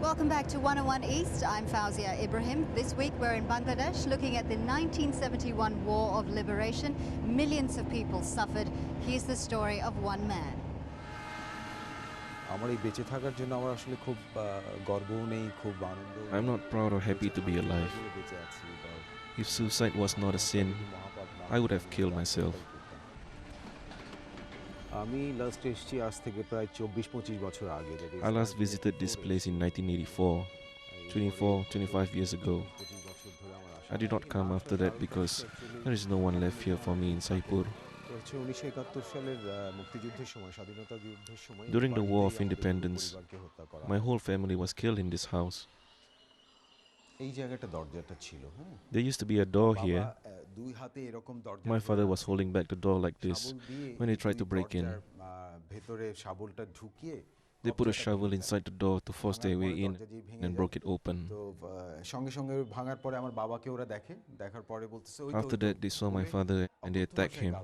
Welcome back to 101 East. I'm Fauzia Ibrahim. This week we're in Bangladesh looking at the 1971 War of Liberation. Millions of people suffered. Here's the story of one man. I'm not proud or happy to be alive. If suicide was not a sin, I would have killed myself. I last visited this place in 1984, 25 years ago. I did not come after that because there is no one left here for me in Saipur. During the War of Independence, my whole family was killed in this house. There used to be a door here. My father was holding back the door like this when they tried to break in. They put a shovel inside the door to force their way in and broke it open. After that, they saw my father and they attacked him.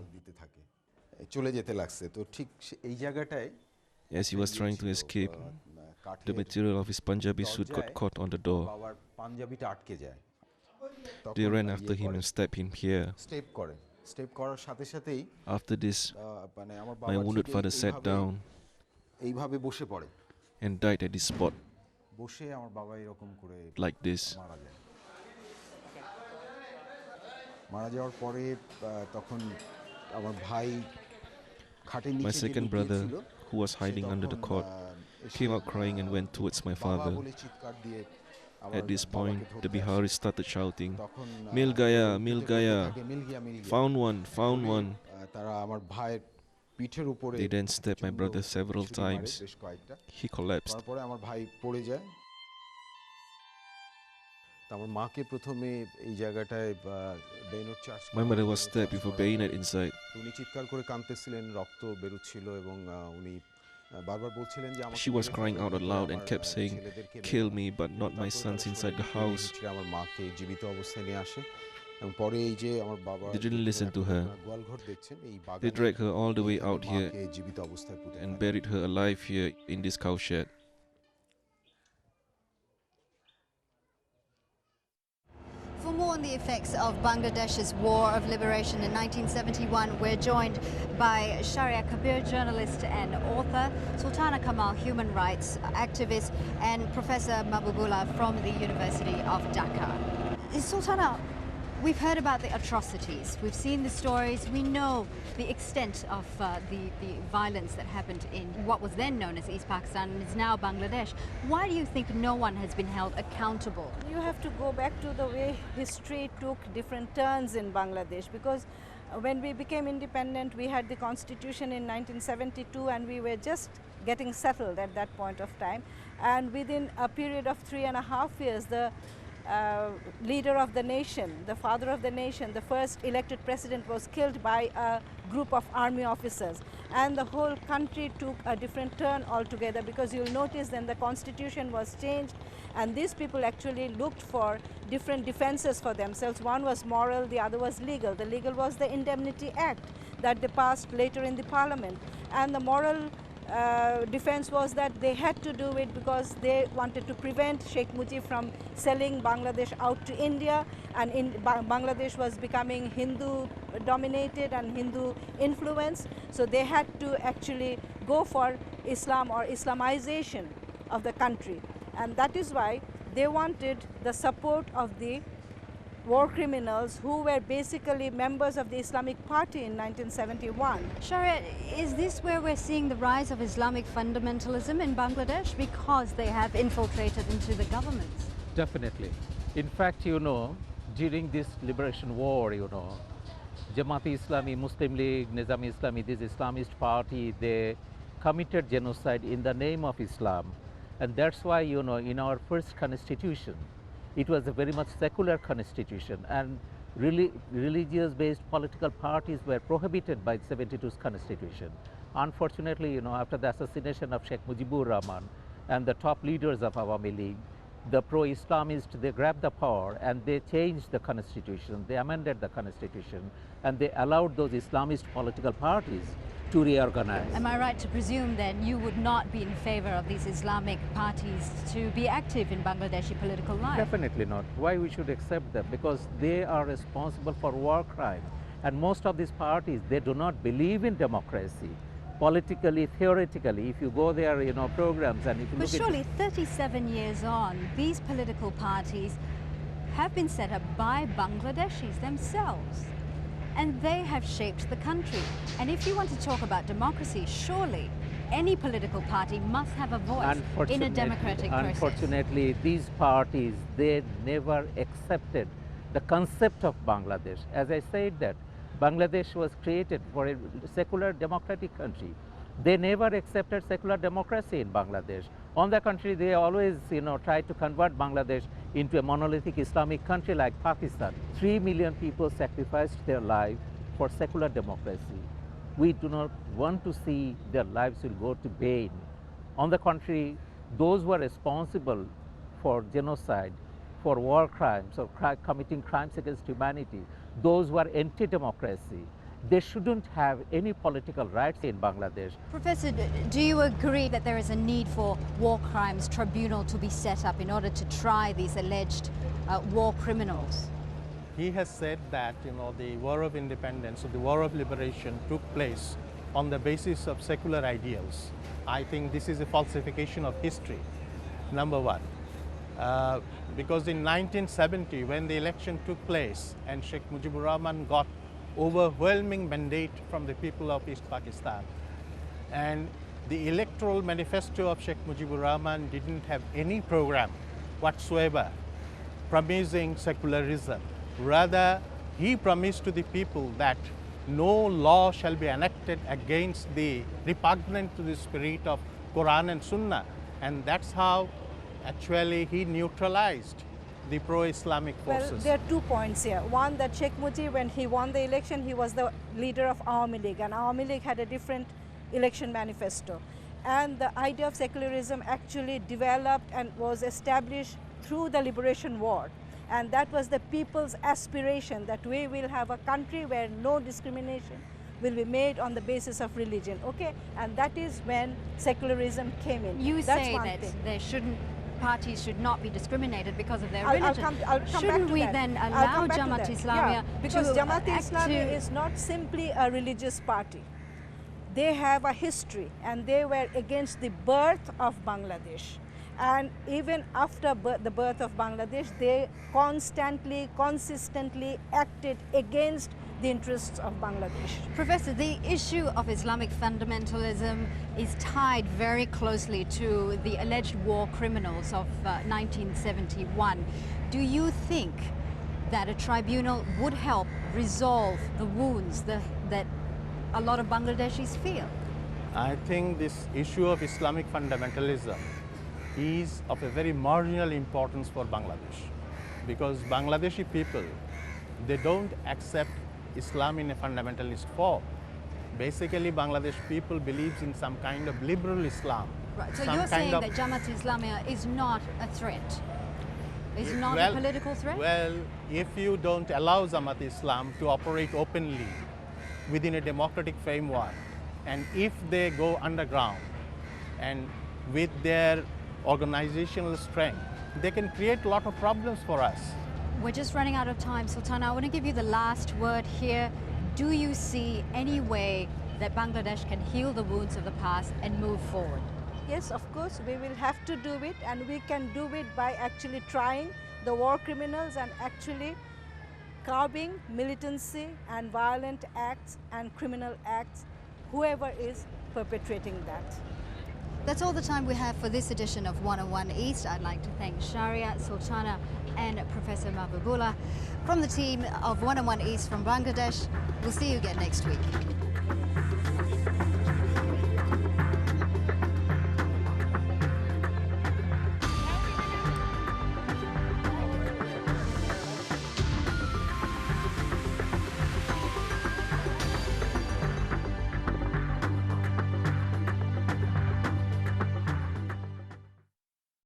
As he was trying to escape, the material of his Punjabi suit got caught on the door. They ran after him and stabbed him here. After this, my wounded father sat down and died at this spot, like this. My second brother, who was hiding under the cot, came out crying and went towards my father. At this point, the Biharis started shouting, "Mil gaya, mil gaya, found one, found one." They then stabbed my brother several times. He collapsed. My mother was stabbed with a bayonet inside. She was crying out aloud and kept saying, "Kill me, but not my sons inside the house." They didn't listen to her. They dragged her all the way out here and buried her alive here in this cowshed. For more on the effects of Bangladesh's War of Liberation in 1971, we're joined by Sharia Kabir, journalist and author, Sultana Kamal, human rights activist, and Professor Mahbubullah from the University of Dhaka. Sultana, we've heard about the atrocities, we've seen the stories, we know the extent of the violence that happened in what was then known as East Pakistan and is now Bangladesh. Why do you think no one has been held accountable? You have to go back to the way history took different turns in Bangladesh, because when we became independent, we had the constitution in 1972 and we were just getting settled at that point of time. And within a period of 3.5 years, the leader of the nation, the father of the nation, the first elected president, was killed by a group of army officers, and the whole country took a different turn altogether, because you'll notice then the constitution was changed and these people actually looked for different defenses for themselves. One was moral, the other was legal. The legal was the Indemnity Act that they passed later in the parliament, and the moral defense was that they had to do it because they wanted to prevent Sheikh Mujib from selling Bangladesh out to India, and Bangladesh was becoming Hindu dominated and Hindu influenced, so they had to actually go for Islam or Islamization of the country, and that is why they wanted the support of the war criminals who were basically members of the Islamic Party in 1971. Sharia, is this where we're seeing the rise of Islamic fundamentalism in Bangladesh because they have infiltrated into the governments? Definitely. In fact, during this liberation war, Jamaat-e-Islami, Muslim League, Nizam-e-Islami, this Islamist party, they committed genocide in the name of Islam. And that's why, in our first constitution, it was a very much secular constitution, and really religious-based political parties were prohibited by 72's constitution. Unfortunately, after the assassination of Sheikh Mujibur Rahman and the top leaders of Awami League, the pro-Islamists, they grabbed the power and they changed the constitution, they amended the constitution, and they allowed those Islamist political parties to reorganize. Am I right to presume then you would not be in favor of these Islamic parties to be active in Bangladeshi political life? Definitely not. Why we should accept them? Because they are responsible for war crimes. And most of these parties, they do not believe in democracy. Politically, theoretically, if you go there, programs, and if you But look surely 37 years on, these political parties have been set up by Bangladeshis themselves. And they have shaped the country. And if you want to talk about democracy, surely any political party must have a voice in a democratic process. Unfortunately, these parties, they never accepted the concept of Bangladesh. As I said that, Bangladesh was created for a secular democratic country. They never accepted secular democracy in Bangladesh. On the contrary, they always, tried to convert Bangladesh into a monolithic Islamic country like Pakistan. 3 million people sacrificed their lives for secular democracy. We do not want to see their lives will go to vain. On the contrary, those who are responsible for genocide, for war crimes, or committing crimes against humanity, those who are anti-democracy, they shouldn't have any political rights in Bangladesh. Professor, do you agree that there is a need for war crimes tribunal to be set up in order to try these alleged war criminals? He has said that the war of independence or the war of liberation took place on the basis of secular ideals. I think this is a falsification of history, number one. Because in 1970, when the election took place and Sheikh Mujibur Rahman got overwhelming mandate from the people of East Pakistan, and the electoral manifesto of Sheikh Mujibur Rahman didn't have any program whatsoever promising secularism. Rather, he promised to the people that no law shall be enacted against the repugnant to the spirit of Quran and Sunnah, and that's how actually he neutralized the pro-Islamic forces. Well, there are 2 points here. One, that Sheikh Mujib, when he won the election, he was the leader of Awami League, and Awami League had a different election manifesto. And the idea of secularism actually developed and was established through the liberation war. And that was the people's aspiration, that we will have a country where no discrimination will be made on the basis of religion, okay? And that is when secularism came in. You say that parties should not be discriminated because of their religion. I'll come Shouldn't back to we that. then I'll allow come back to Jamaat that. Islamiyah Yeah, because to Jamaat act Islamiyah is not simply a religious party. They have a history, and they were against the birth of Bangladesh. And even after the birth of Bangladesh, they constantly, consistently acted against the interests of Bangladesh. Professor, the issue of Islamic fundamentalism is tied very closely to the alleged war criminals of 1971. Do you think that a tribunal would help resolve the wounds that a lot of Bangladeshis feel? I think this issue of Islamic fundamentalism is of a very marginal importance for Bangladesh, because Bangladeshi people, they don't accept Islam in a fundamentalist form. Basically, Bangladesh people believes in some kind of liberal Islam. Right, so you're saying that Jamaat Islamiyah is not a threat? Is not a political threat? Well, if you don't allow Jamaat Islam to operate openly within a democratic framework, and if they go underground and with their organizational strength, they can create a lot of problems for us. We're just running out of time, Sultana. I want to give you the last word here. Do you see any way that Bangladesh can heal the wounds of the past and move forward? Yes, of course, we will have to do it, and we can do it by actually trying the war criminals and actually curbing militancy and violent acts and criminal acts, whoever is perpetrating that. That's all the time we have for this edition of 101 East. I'd like to thank Sharia, Sultana and Professor Mahbubullah from the team of 101 East from Bangladesh. We'll see you again next week.